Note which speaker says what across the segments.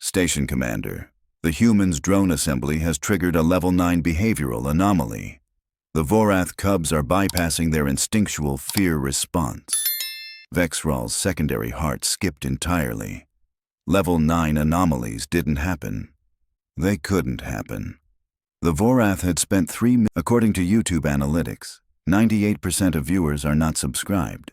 Speaker 1: Station Commander, the humans' drone assembly has triggered a Level 9 behavioral anomaly. The Vorath cubs are bypassing their instinctual fear response. Vexral's secondary heart skipped entirely. Level 9 anomalies didn't happen. They couldn't happen. The Vorath had spent according to YouTube analytics, 98% of viewers are not subscribed.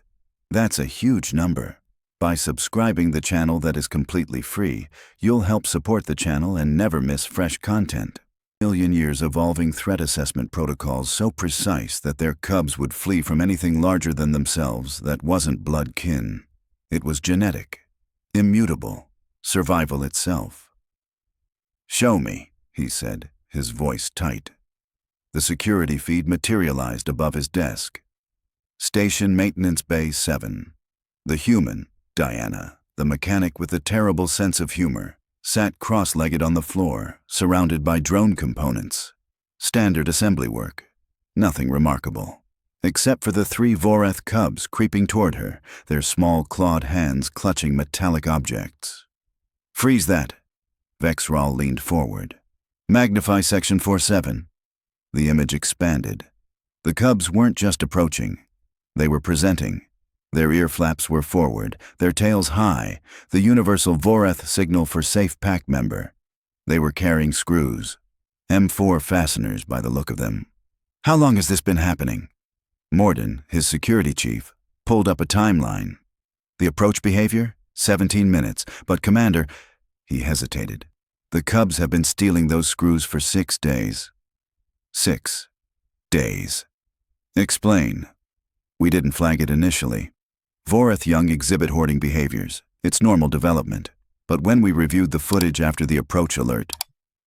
Speaker 1: That's a huge number. By subscribing the channel that is completely free, you'll help support the channel and never miss fresh content. Million years evolving threat assessment protocols so precise that their cubs would flee from anything larger than themselves that wasn't blood kin. It was genetic, immutable, survival itself. "Show me," he said, his voice tight. The security feed materialized above his desk. Station Maintenance Bay 7. The human, Diana, the mechanic with a terrible sense of humor, sat cross-legged on the floor, surrounded by drone components. Standard assembly work. Nothing remarkable. Except for the 3 Vorath cubs creeping toward her, their small clawed hands clutching metallic objects. "Freeze that." Vexral leaned forward. "Magnify Section 47. The image expanded. The cubs weren't just approaching. They were presenting. Their ear flaps were forward, their tails high, the universal Vorath signal for safe pack member. They were carrying screws. M4 fasteners by the look of them. "How long has this been happening?" Morden, his security chief, pulled up a timeline. "The approach behavior? 17 minutes. But Commander," he hesitated. "The cubs have been stealing those screws for 6 days." 6 days. "Explain." "We didn't flag it initially. Vorath young exhibit hoarding behaviors. It's normal development. But when we reviewed the footage after the approach alert,"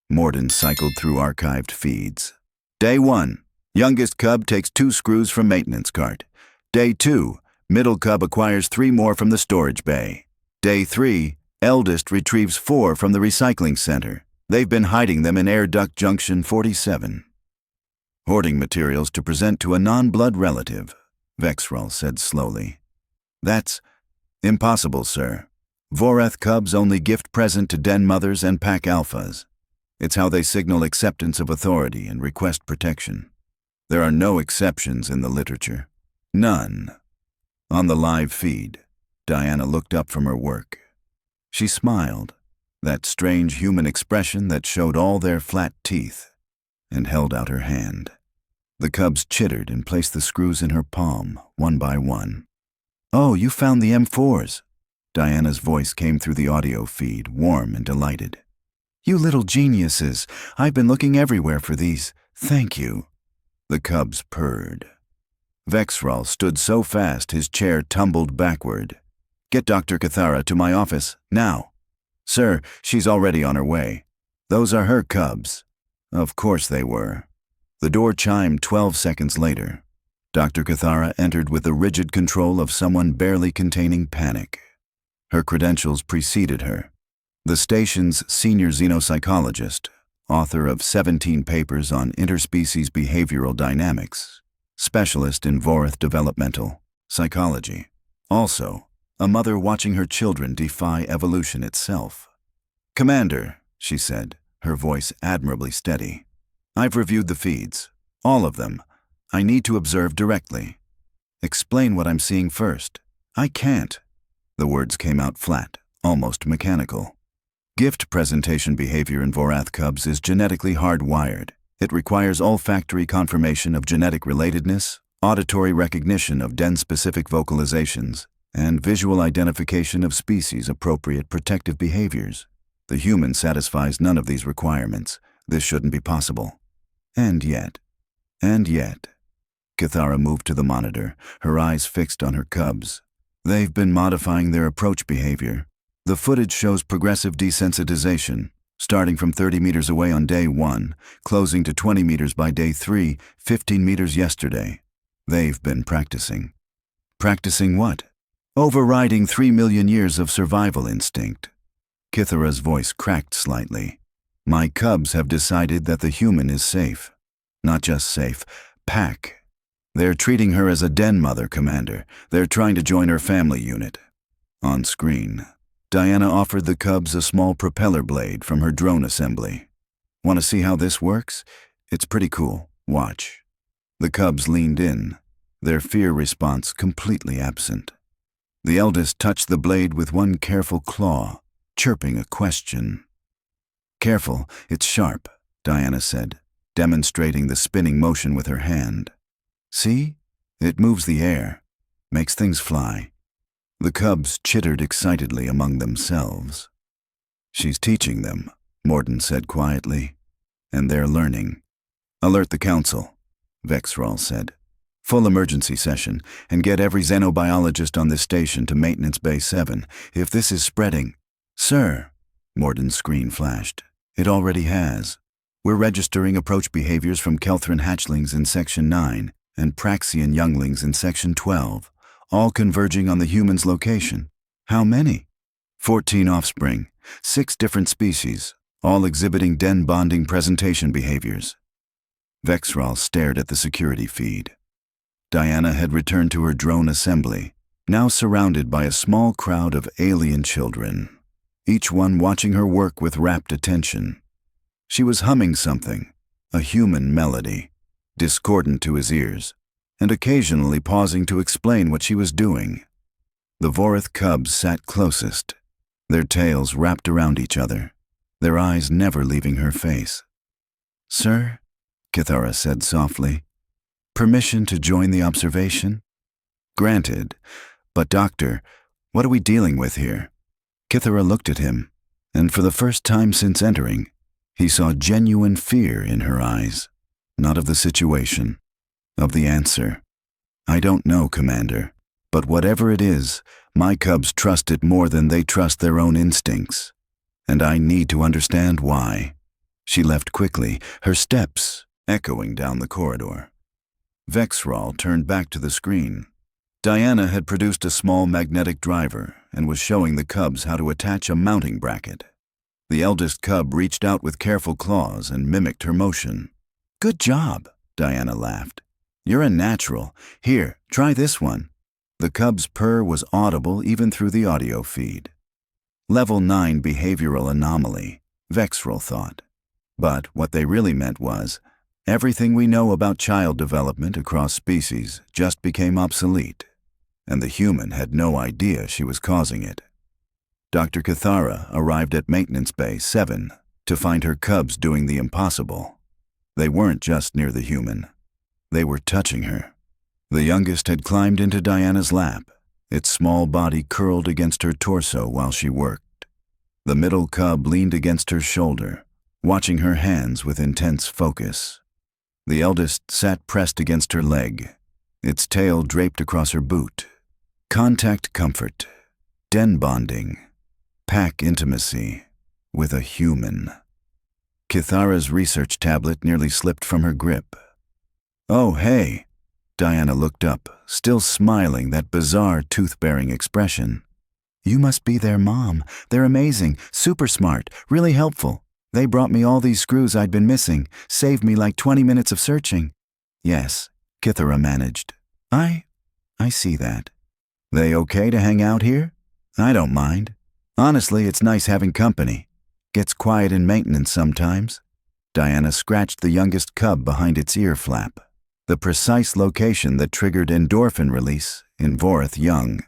Speaker 1: Morden cycled through archived feeds. "Day 1, youngest cub takes 2 screws from maintenance cart. Day 2, middle cub acquires 3 more from the storage bay. Day 3, eldest retrieves 4 from the recycling center. They've been hiding them in air duct junction 47. Hoarding materials to present to a non-blood relative," Vexral said slowly. "That's impossible, sir. Vorath cubs only gift present to den mothers and pack alphas. It's how they signal acceptance of authority and request protection. There are no exceptions in the literature. None." On the live feed, Diana looked up from her work. She smiled, that strange human expression that showed all their flat teeth, and held out her hand. The cubs chittered and placed the screws in her palm, one by one. "Oh, you found the M4s." Diana's voice came through the audio feed, warm and delighted. "You little geniuses. I've been looking everywhere for these. Thank you." The cubs purred. Vexral stood so fast his chair tumbled backward. "Get Dr. Cathara to my office, now." "Sir, she's already on her way." "Those are her cubs." Of course they were. The door chimed 12 seconds later. Dr. Cathara entered with the rigid control of someone barely containing panic. Her credentials preceded her. The station's senior xenopsychologist, author of 17 papers on interspecies behavioral dynamics, specialist in Vorath developmental psychology. Also, a mother watching her children defy evolution itself. "Commander," she said, her voice admirably steady. "I've reviewed the feeds. All of them. I need to observe directly." "Explain what I'm seeing first." "I can't." The words came out flat, almost mechanical. Gift presentation behavior in Vorath cubs is genetically hardwired. It requires olfactory confirmation of genetic relatedness, auditory recognition of den-specific vocalizations, and visual identification of species-appropriate protective behaviors. The human satisfies none of these requirements. This shouldn't be possible. And yet. Cathara moved to the monitor, her eyes fixed on her cubs. "They've been modifying their approach behavior. The footage shows progressive desensitization, starting from 30 meters away on day 1, closing to 20 meters by day 3, 15 meters yesterday. They've been practicing." "Practicing what?" "Overriding 3 million years of survival instinct." Cathara's voice cracked slightly. "My cubs have decided that the human is safe. Not just safe, pack. They're treating her as a den mother, Commander. They're trying to join her family unit." On screen, Diana offered the cubs a small propeller blade from her drone assembly. Want to see how this works? It's pretty cool. Watch. The cubs leaned in, their fear response completely absent. The eldest touched the blade with one careful claw, chirping a question. Careful, it's sharp, Diana said, demonstrating the spinning motion with her hand. See? It moves the air, makes things fly. The cubs chittered excitedly among themselves. She's teaching them, Morden said quietly, and they're learning. Alert the council, Vexrall said. Full emergency session, and get every xenobiologist on this station to Maintenance Bay 7. If this is spreading— Sir, Morden's screen flashed. It already has. We're registering approach behaviors from Kelthran hatchlings in Section 9 and Praxian younglings in Section 12, all converging on the human's location. How many? 14 offspring, 6 different species, all exhibiting den bonding presentation behaviors. Vexrall stared at the security feed. Diana had returned to her drone assembly, now surrounded by a small crowd of alien children, each one watching her work with rapt attention. She was humming something, a human melody, discordant to his ears, and occasionally pausing to explain what she was doing. The Vorith cubs sat closest, their tails wrapped around each other, their eyes never leaving her face. Sir, Kithara said softly, permission to join the observation? Granted, but Doctor, what are we dealing with here? Kithara looked at him, and for the first time since entering, he saw genuine fear in her eyes, not of the situation, of the answer. I don't know, Commander, but whatever it is, my cubs trust it more than they trust their own instincts, and I need to understand why. She left quickly, her steps echoing down the corridor. Vexrall turned back to the screen. Diana had produced a small magnetic driver and was showing the cubs how to attach a mounting bracket. The eldest cub reached out with careful claws and mimicked her motion. Good job, Diana laughed. You're a natural. Here, try this one. The cub's purr was audible even through the audio feed. Level 9 behavioral anomaly, Vexrall thought. But what they really meant was, everything we know about child development across species just became obsolete, and the human had no idea she was causing it. Dr. Kithara arrived at Maintenance Bay 7 to find her cubs doing the impossible. They weren't just near the human. They were touching her. The youngest had climbed into Diana's lap, its small body curled against her torso while she worked. The middle cub leaned against her shoulder, watching her hands with intense focus. The eldest sat pressed against her leg, its tail draped across her boot. Contact comfort, den bonding, pack intimacy with a human. Kithara's research tablet nearly slipped from her grip. Oh, hey. Diana looked up, still smiling that bizarre tooth-bearing expression. You must be their mom. They're amazing, super smart, really helpful. They brought me all these screws I'd been missing, saved me like 20 minutes of searching. Yes, Kithara managed. I see that. They okay to hang out here? I don't mind. Honestly, it's nice having company. Gets quiet in maintenance sometimes. Diana scratched the youngest cub behind its ear flap, the precise location that triggered endorphin release in Vorith young.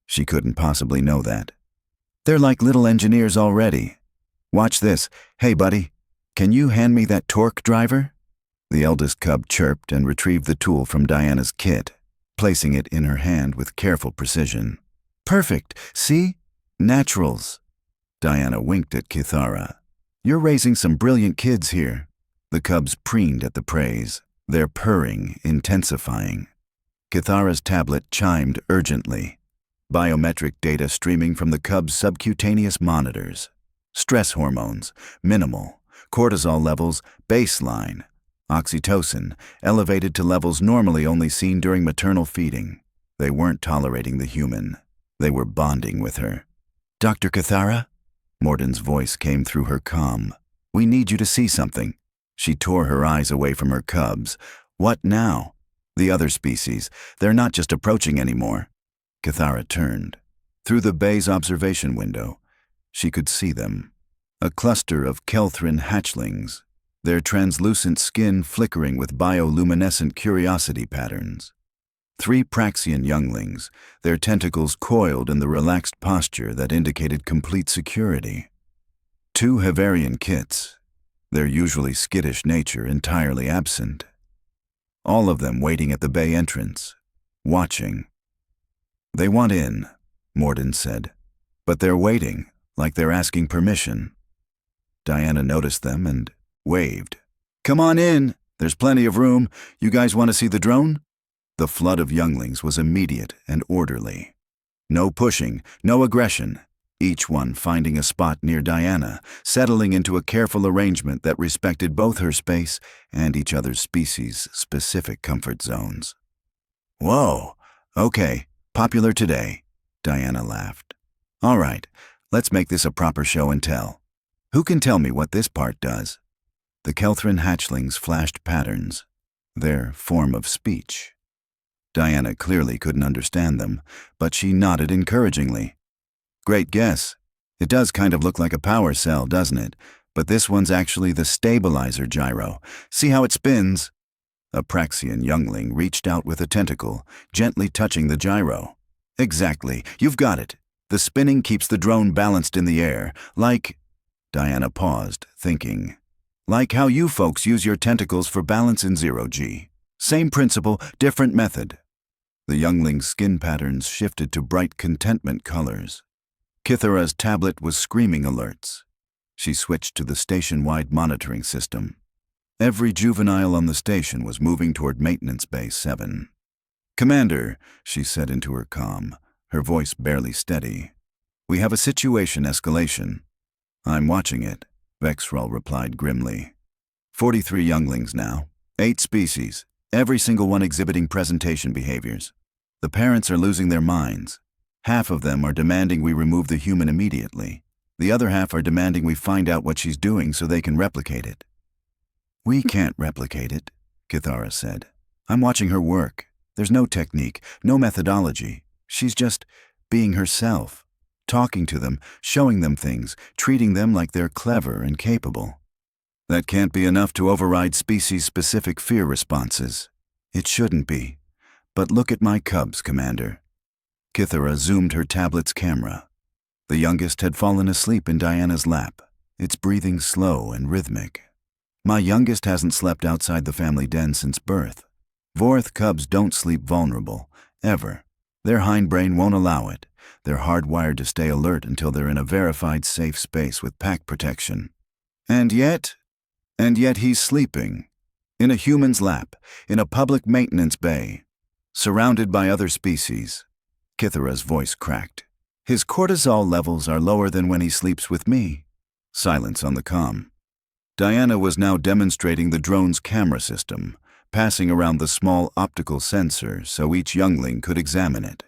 Speaker 1: She couldn't possibly know that. They're like little engineers already. Watch this. Hey, buddy, can you hand me that torque driver? The eldest cub chirped and retrieved the tool from Diana's kit, placing it in her hand with careful precision. Perfect. See? Naturals. Diana winked at Kithara. You're raising some brilliant kids here. The cubs preened at the praise, their purring intensifying. Kithara's tablet chimed urgently, biometric data streaming from the cubs' subcutaneous monitors. Stress hormones, minimal. Cortisol levels, baseline. Oxytocin, elevated to levels normally only seen during maternal feeding. They weren't tolerating the human. They were bonding with her. Dr. Kithara? Morden's voice came through her comm. We need you to see something. She tore her eyes away from her cubs. What now? The other species. They're not just approaching anymore. Kithara turned. Through the bay's observation window, She could see them. A cluster of Kelthrin hatchlings, their translucent skin flickering with bioluminescent curiosity patterns. 3 Praxian younglings, their tentacles coiled in the relaxed posture that indicated complete security. 2 Havarian kits, their usually skittish nature entirely absent. All of them waiting at the bay entrance, watching. "They want in," Morden said, "but they're waiting, like they're asking permission." Diana noticed them and waved. "Come on in, there's plenty of room. You guys want to see the drone?" The flood of younglings was immediate and orderly. No pushing, no aggression, each one finding a spot near Diana, settling into a careful arrangement that respected both her space and each other's species-specific comfort zones. "Whoa, okay, popular today," Diana laughed. "All right, let's make this a proper show and tell. Who can tell me what this part does?" The Kelthrin hatchlings flashed patterns, their form of speech. Diana clearly couldn't understand them, but she nodded encouragingly. "Great guess. It does kind of look like a power cell, doesn't it? But this one's actually the stabilizer gyro. See how it spins?" A Praxian youngling reached out with a tentacle, gently touching the gyro. "Exactly, you've got it. The spinning keeps the drone balanced in the air, like—" Diana paused, thinking. "Like how you folks use your tentacles for balance in 0G. Same principle, different method." The youngling's skin patterns shifted to bright contentment colors. Kithara's tablet was screaming alerts. She switched to the station-wide monitoring system. Every juvenile on the station was moving toward Maintenance Bay 7. "Commander," she said into her comm, her voice barely steady. "We have a situation escalation." "I'm watching it," Vexral replied grimly. 43 younglings now, 8 species, every single one exhibiting presentation behaviors. The parents are losing their minds. Half of them are demanding we remove the human immediately. The other half are demanding we find out what she's doing so they can replicate it. "We can't replicate it," Kithara said. "I'm watching her work. There's no technique, no methodology. She's just being herself, talking to them, showing them things, treating them like they're clever and capable. That can't be enough to override species-specific fear responses. It shouldn't be. But look at my cubs, Commander." Kithara zoomed her tablet's camera. The youngest had fallen asleep in Diana's lap, its breathing slow and rhythmic. "My youngest hasn't slept outside the family den since birth. Vorth cubs don't sleep vulnerable, ever. Their hindbrain won't allow it. They're hardwired to stay alert until they're in a verified safe space with pack protection. And yet he's sleeping. In a human's lap, in a public maintenance bay, surrounded by other species." Kithara's voice cracked. "His cortisol levels are lower than when he sleeps with me." Silence on the comm. Diana was now demonstrating the drone's camera system, passing around the small optical sensor so each youngling could examine it.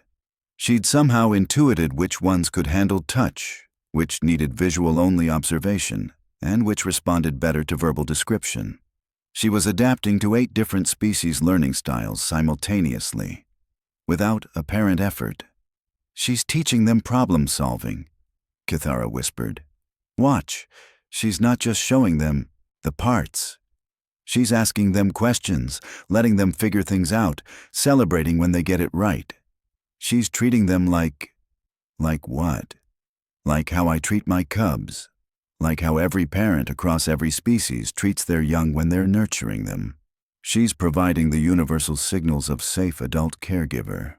Speaker 1: She'd somehow intuited which ones could handle touch, which needed visual-only observation, and which responded better to verbal description. She was adapting to 8 different species' learning styles simultaneously, without apparent effort. "She's teaching them problem-solving," Kithara whispered. "Watch, she's not just showing them the parts. She's asking them questions, letting them figure things out, celebrating when they get it right. She's treating them like what? Like how I treat my cubs. Like how every parent across every species treats their young when they're nurturing them. She's providing the universal signals of safe adult caregiver."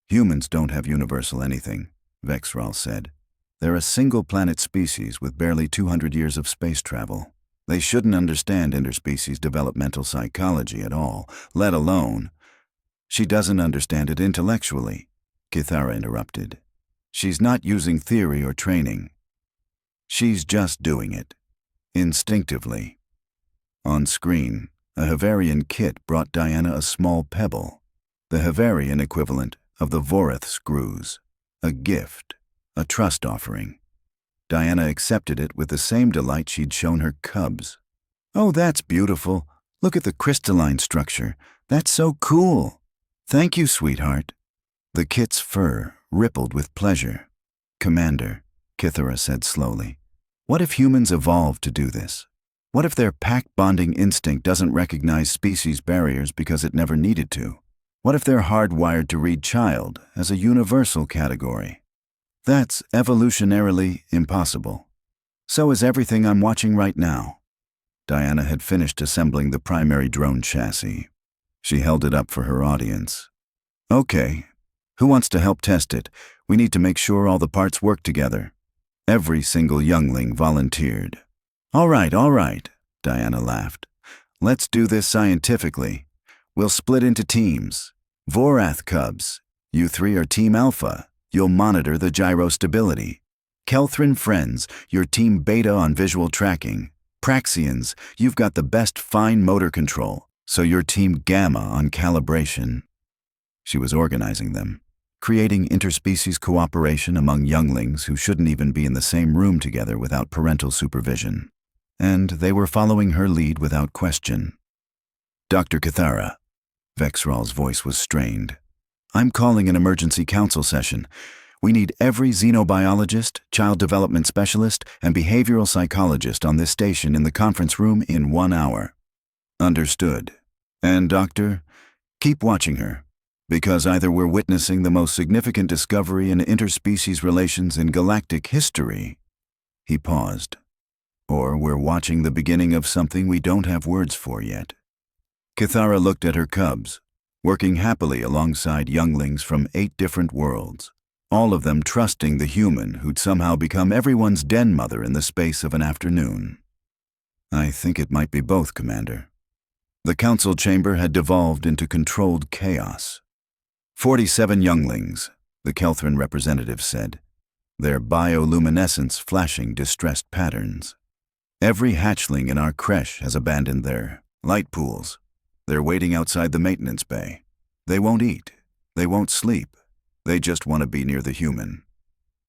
Speaker 1: "Humans don't have universal anything," Vexral said. "They're a single-planet species with barely 200 years of space travel. They shouldn't understand interspecies developmental psychology at all, let alone—" "She doesn't understand it intellectually," Kithara interrupted. "She's not using theory or training. She's just doing it, instinctively." On screen, a Havarian kit brought Diana a small pebble, the Havarian equivalent of the Voreth screws, a gift, a trust offering. Diana accepted it with the same delight she'd shown her cubs. "Oh, that's beautiful. Look at the crystalline structure. That's so cool. Thank you, sweetheart." The kit's fur rippled with pleasure. "Commander," Kithara said slowly. What if humans evolved to do this? What if their pack-bonding instinct doesn't recognize species barriers because it never needed to? What if they're hardwired to read child as a universal category? That's evolutionarily impossible. So is everything I'm watching right now. Diana had finished assembling the primary drone chassis. She held it up for her audience. Okay, who wants to help test it? We need to make sure all the parts work together. Every single youngling volunteered. All right, Diana laughed. Let's do this scientifically. We'll split into teams. Vorath cubs, you three are Team Alpha. You'll monitor the gyro stability. Kelthrin friends, you're Team Beta on visual tracking. Praxians, you've got the best fine motor control, so you're Team Gamma on calibration. She was organizing them, creating interspecies cooperation among younglings who shouldn't even be in the same room together without parental supervision. And they were following her lead without question. Dr. Kithara. Vexral's voice was strained. I'm calling an emergency council session. We need every xenobiologist, child development specialist, and behavioral psychologist on this station in the conference room in 1 hour. Understood. And doctor, keep watching her, because either we're witnessing the most significant discovery in interspecies relations in galactic history, he paused, or we're watching the beginning of something we don't have words for yet. Kithara looked at her cubs, working happily alongside younglings from 8 different worlds, all of them trusting the human who'd somehow become everyone's den mother in the space of an afternoon. I think it might be both, Commander. The council chamber had devolved into controlled chaos. 47 younglings, the Kelthrin representative said, their bioluminescence flashing distressed patterns. Every hatchling in our creche has abandoned their light pools. They're waiting outside the maintenance bay. They won't eat. They won't sleep. They just want to be near the human.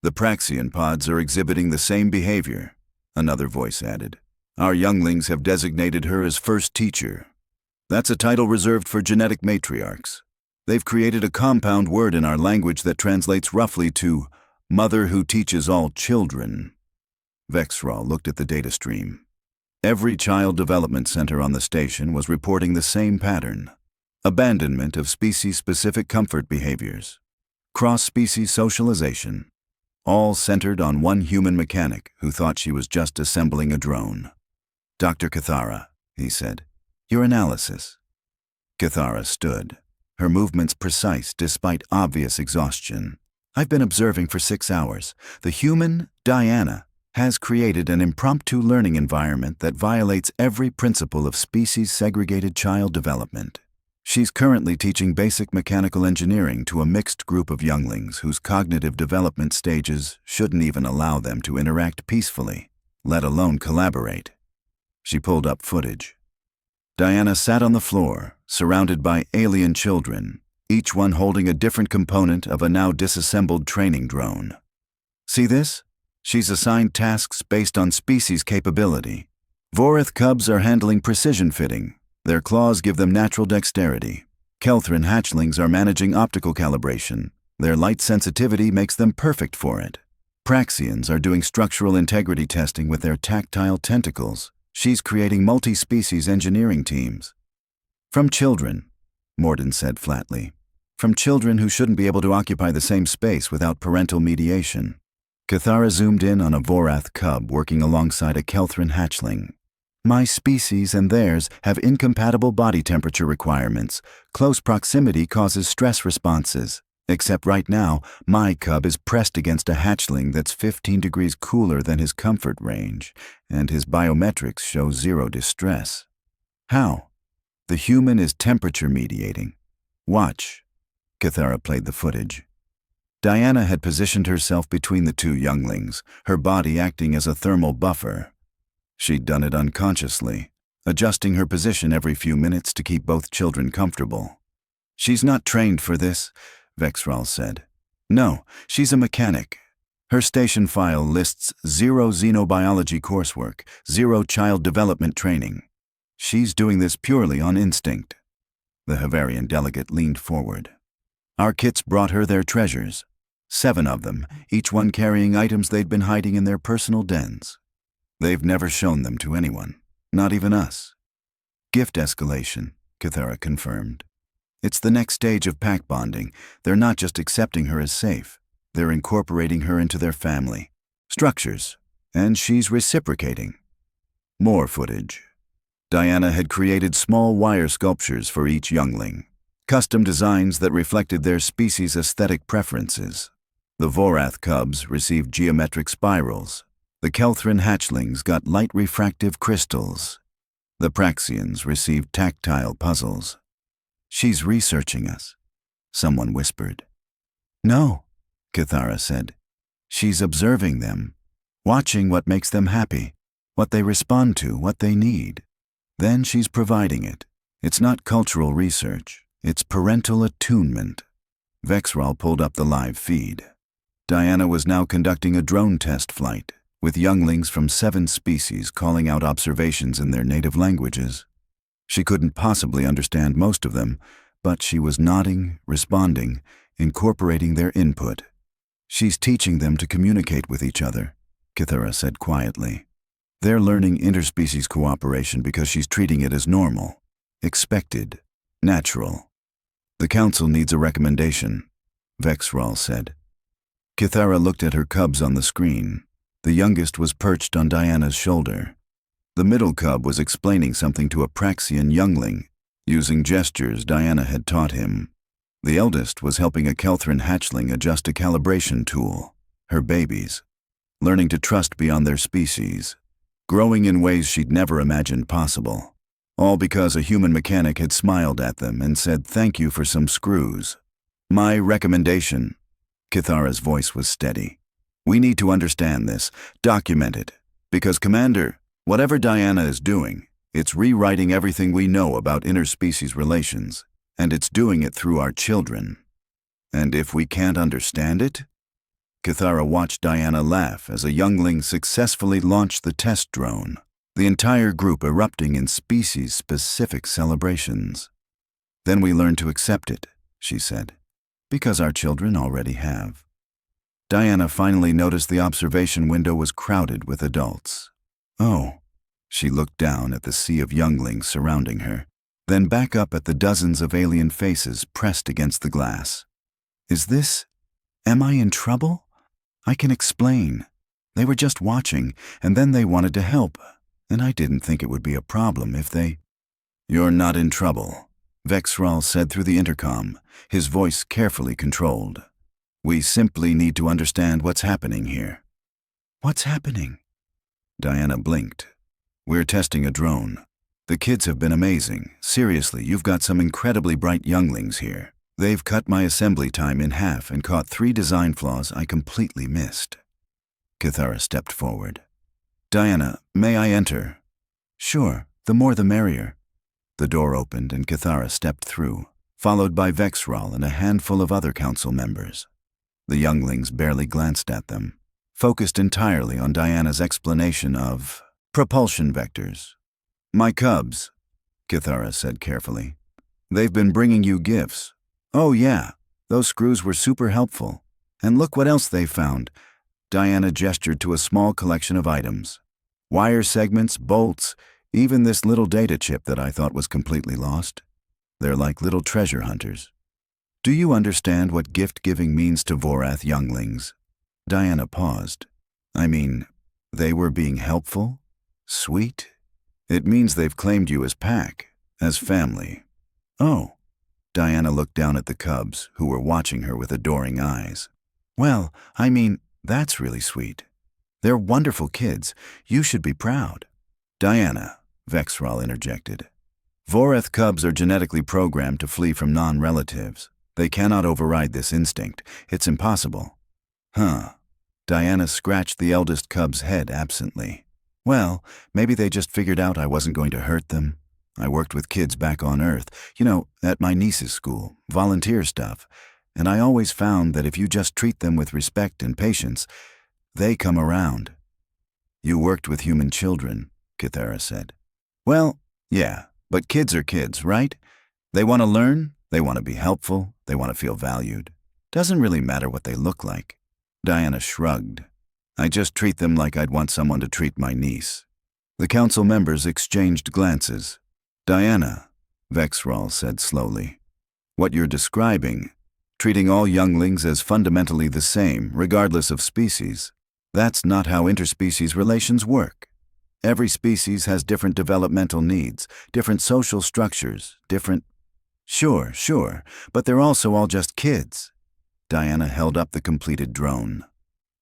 Speaker 1: The Praxian pods are exhibiting the same behavior, another voice added. Our younglings have designated her as first teacher. That's a title reserved for genetic matriarchs. They've created a compound word in our language that translates roughly to mother who teaches all children. Vexral looked at the data stream. Every child development center on the station was reporting the same pattern. Abandonment of species-specific comfort behaviors. Cross-species socialization. All centered on one human mechanic who thought she was just assembling a drone. Dr. Kithara, he said, your analysis. Kithara stood, her movements precise despite obvious exhaustion. I've been observing for 6 hours. The human, Diana, has created an impromptu learning environment that violates every principle of species-segregated child development. She's currently teaching basic mechanical engineering to a mixed group of younglings whose cognitive development stages shouldn't even allow them to interact peacefully, let alone collaborate. She pulled up footage. Diana sat on the floor, surrounded by alien children, each one holding a different component of a now disassembled training drone. See this? She's assigned tasks based on species capability. Vorath cubs are handling precision fitting. Their claws give them natural dexterity. Kelthrin hatchlings are managing optical calibration. Their light sensitivity makes them perfect for it. Praxians are doing structural integrity testing with their tactile tentacles. She's creating multi-species engineering teams. From children, Morden said flatly. From children who shouldn't be able to occupy the same space without parental mediation. Kithara zoomed in on a Vorath cub working alongside a Kelthrin hatchling. My species and theirs have incompatible body temperature requirements. Close proximity causes stress responses. Except right now, my cub is pressed against a hatchling that's 15 degrees cooler than his comfort range, and his biometrics show 0 distress. How? The human is temperature mediating. Watch. Kithara played the footage. Diana had positioned herself between the 2 younglings, her body acting as a thermal buffer. She'd done it unconsciously, adjusting her position every few minutes to keep both children comfortable. She's not trained for this, Vexral said. No, she's a mechanic. Her station file lists 0 xenobiology coursework, 0 child development training. She's doing this purely on instinct. The Havarian delegate leaned forward. Our kits brought her their treasures. 7 of them, each one carrying items they'd been hiding in their personal dens. They've never shown them to anyone, not even us. Gift escalation, Kithara confirmed. It's the next stage of pack bonding. They're not just accepting her as safe, they're incorporating her into their family structures, and she's reciprocating. More footage. Diana had created small wire sculptures for each youngling, custom designs that reflected their species' aesthetic preferences. The Vorath cubs received geometric spirals. The Kelthrin hatchlings got light refractive crystals. The Praxians received tactile puzzles. She's researching us, someone whispered. No, Kithara said. She's observing them, watching what makes them happy, what they respond to, what they need. Then she's providing it. It's not cultural research, it's parental attunement. Vexral pulled up the live feed. Diana was now conducting a drone test flight, with younglings from 7 species calling out observations in their native languages. She couldn't possibly understand most of them, but she was nodding, responding, incorporating their input. She's teaching them to communicate with each other, Kithara said quietly. They're learning interspecies cooperation because she's treating it as normal, expected, natural. The council needs a recommendation, Vexral said. Kithara looked at her cubs on the screen. The youngest was perched on Diana's shoulder. The middle cub was explaining something to a Praxian youngling, using gestures Diana had taught him. The eldest was helping a Kelthrin hatchling adjust a calibration tool, her babies, learning to trust beyond their species, growing in ways she'd never imagined possible. All because a human mechanic had smiled at them and said thank you for some screws. My recommendation, Kithara's voice was steady. We need to understand this, document it, because Commander, whatever Diana is doing, it's rewriting everything we know about interspecies relations, and it's doing it through our children. And if we can't understand it? Kithara watched Diana laugh as a youngling successfully launched the test drone, the entire group erupting in species-specific celebrations. Then we learn to accept it, she said, because our children already have. Diana finally noticed the observation window was crowded with adults. Oh, she looked down at the sea of younglings surrounding her, then back up at the dozens of alien faces pressed against the glass. Am I in trouble? I can explain. They were just watching, and then they wanted to help, and I didn't think it would be a problem if they... You're not in trouble, Vexral said through the intercom, his voice carefully controlled. We simply need to understand what's happening here. What's happening? Diana blinked. We're testing a drone. The kids have been amazing. Seriously, you've got some incredibly bright younglings here. They've cut my assembly time in half and caught 3 design flaws I completely missed. Kithara stepped forward. Diana, may I enter? Sure, the more the merrier. The door opened and Kithara stepped through, followed by Vexral and a handful of other council members. The younglings barely glanced at them, focused entirely on Diana's explanation of propulsion vectors. My cubs, Kithara said carefully. They've been bringing you gifts. Oh yeah, those screws were super helpful. And look what else they found. Diana gestured to a small collection of items. Wire segments, bolts, even this little data chip that I thought was completely lost. They're like little treasure hunters. Do you understand what gift-giving means to Vorath younglings? Diana paused. I mean, they were being helpful? Sweet? It means they've claimed you as pack, as family. Oh. Diana looked down at the cubs, who were watching her with adoring eyes. Well, I mean, that's really sweet. They're wonderful kids. You should be proud. Diana, Vexral interjected. Vorath cubs are genetically programmed to flee from non-relatives. They cannot override this instinct. It's impossible. Huh. Diana scratched the eldest cub's head absently. Well, maybe they just figured out I wasn't going to hurt them. I worked with kids back on Earth, at my niece's school, volunteer stuff, and I always found that if you just treat them with respect and patience, they come around. You worked with human children, Kithara said. Well, yeah, but kids are kids, right? They want to learn, they want to be helpful, they want to feel valued. Doesn't really matter what they look like. Diana shrugged. I just treat them like I'd want someone to treat my niece. The council members exchanged glances. Diana, Vexral said slowly, what you're describing, treating all younglings as fundamentally the same, regardless of species, that's not how interspecies relations work. Every species has different developmental needs, different social structures, different... Sure, but they're also all just kids. Diana held up the completed drone.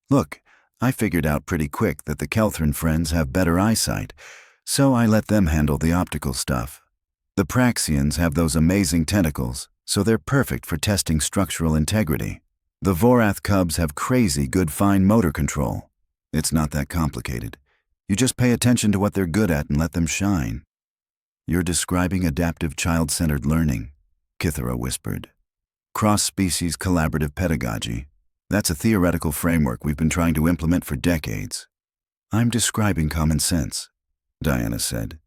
Speaker 1: Look, I figured out pretty quick that the Kelthran friends have better eyesight, so I let them handle the optical stuff. The Praxians have those amazing tentacles, so they're perfect for testing structural integrity. The Vorath cubs have crazy good fine motor control. It's not that complicated. You just pay attention to what they're good at and let them shine. You're describing adaptive child-centered learning, Kithara whispered. Cross-species collaborative pedagogy. That's a theoretical framework we've been trying to implement for decades. I'm describing common sense, Diana said.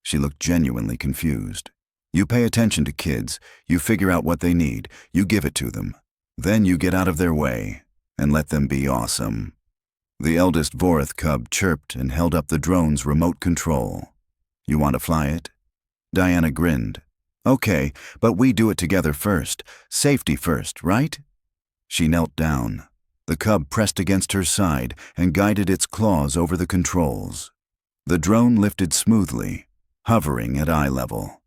Speaker 1: She looked genuinely confused. You pay attention to kids, you figure out what they need, you give it to them. Then you get out of their way and let them be awesome. The eldest Vorath cub chirped and held up the drone's remote control. You want to fly it? Diana grinned. Okay, but we do it together first. Safety first, right? She knelt down. The cub pressed against her side and guided its claws over the controls. The drone lifted smoothly, hovering at eye level.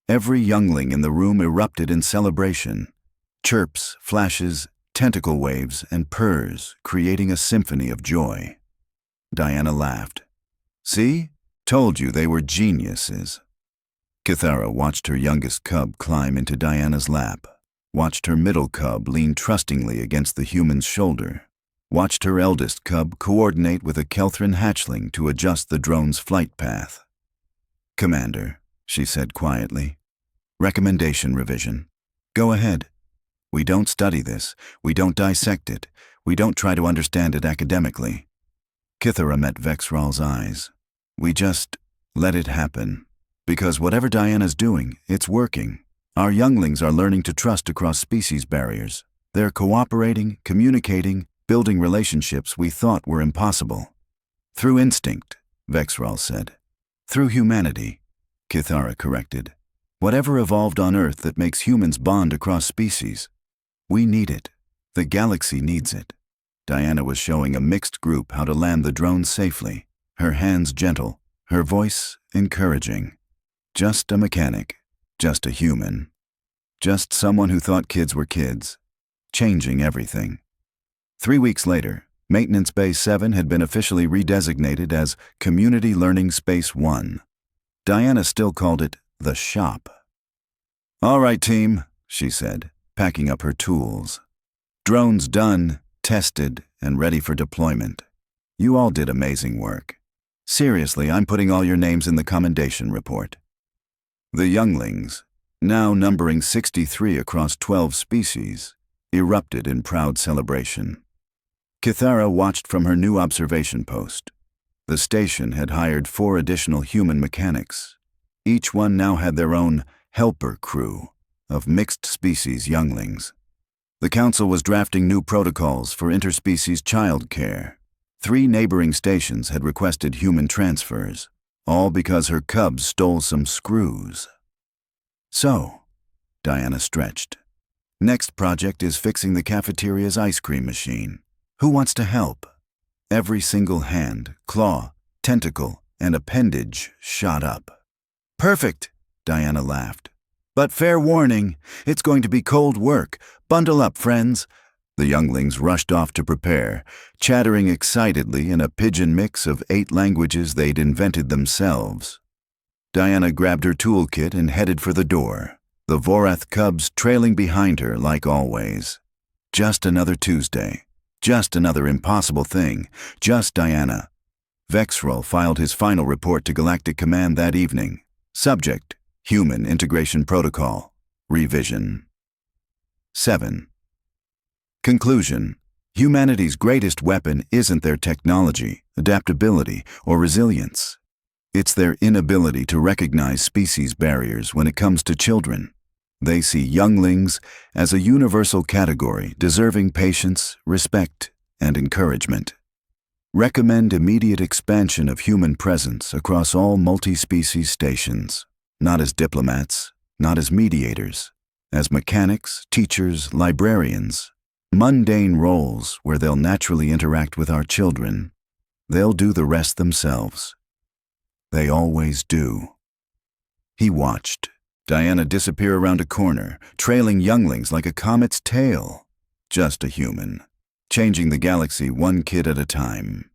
Speaker 1: Every youngling in the room erupted in celebration. Chirps, flashes, tentacle waves, and purrs, creating a symphony of joy. Diana laughed. See? Told you they were geniuses. Kithara watched her youngest cub climb into Diana's lap, watched her middle cub lean trustingly against the human's shoulder, watched her eldest cub coordinate with a Kelthran hatchling to adjust the drone's flight path. Commander, she said quietly. Recommendation revision. Go ahead. We don't study this. We don't dissect it. We don't try to understand it academically. Kithara met Vexral's eyes. We just let it happen. Because whatever Diana's doing, it's working. Our younglings are learning to trust across species barriers. They're cooperating, communicating, building relationships we thought were impossible. Through instinct, Vexral said. Through humanity, Kithara corrected. Whatever evolved on Earth that makes humans bond across species. We need it. The galaxy needs it. Diana was showing a mixed group how to land the drone safely, her hands gentle, her voice encouraging. Just a mechanic, just a human. Just someone who thought kids were kids, changing everything. 3 weeks later, Maintenance Bay 7 had been officially redesignated as Community Learning Space 1. Diana still called it the shop. All right, team, she said, packing up her tools. Drones done, tested, and ready for deployment. You all did amazing work. Seriously, I'm putting all your names in the commendation report. The younglings, now numbering 63 across 12 species, erupted in proud celebration. Kithara watched from her new observation post. The station had hired 4 additional human mechanics. Each one now had their own helper crew of mixed-species younglings. The council was drafting new protocols for interspecies child care. 3 neighboring stations had requested human transfers, all because her cubs stole some screws. So, Diana stretched. Next project is fixing the cafeteria's ice cream machine. Who wants to help? Every single hand, claw, tentacle, and appendage shot up. Perfect, Diana laughed. But fair warning, it's going to be cold work. Bundle up, friends. The younglings rushed off to prepare, chattering excitedly in a pidgin mix of 8 languages they'd invented themselves. Diana grabbed her toolkit and headed for the door, the Vorath cubs trailing behind her like always. Just another Tuesday. Just another impossible thing. Just Diana. Vexral filed his final report to Galactic Command that evening. Subject: Human Integration Protocol. Revision. 7. Conclusion. Humanity's greatest weapon isn't their technology, adaptability, or resilience. It's their inability to recognize species barriers when it comes to children. They see younglings as a universal category deserving patience, respect, and encouragement. Recommend immediate expansion of human presence across all multi-species stations, not as diplomats, not as mediators, as mechanics, teachers, librarians, mundane roles where they'll naturally interact with our children. They'll do the rest themselves. They always do. He watched Diana disappear around a corner, trailing younglings like a comet's tail. Just a human, changing the galaxy one kid at a time.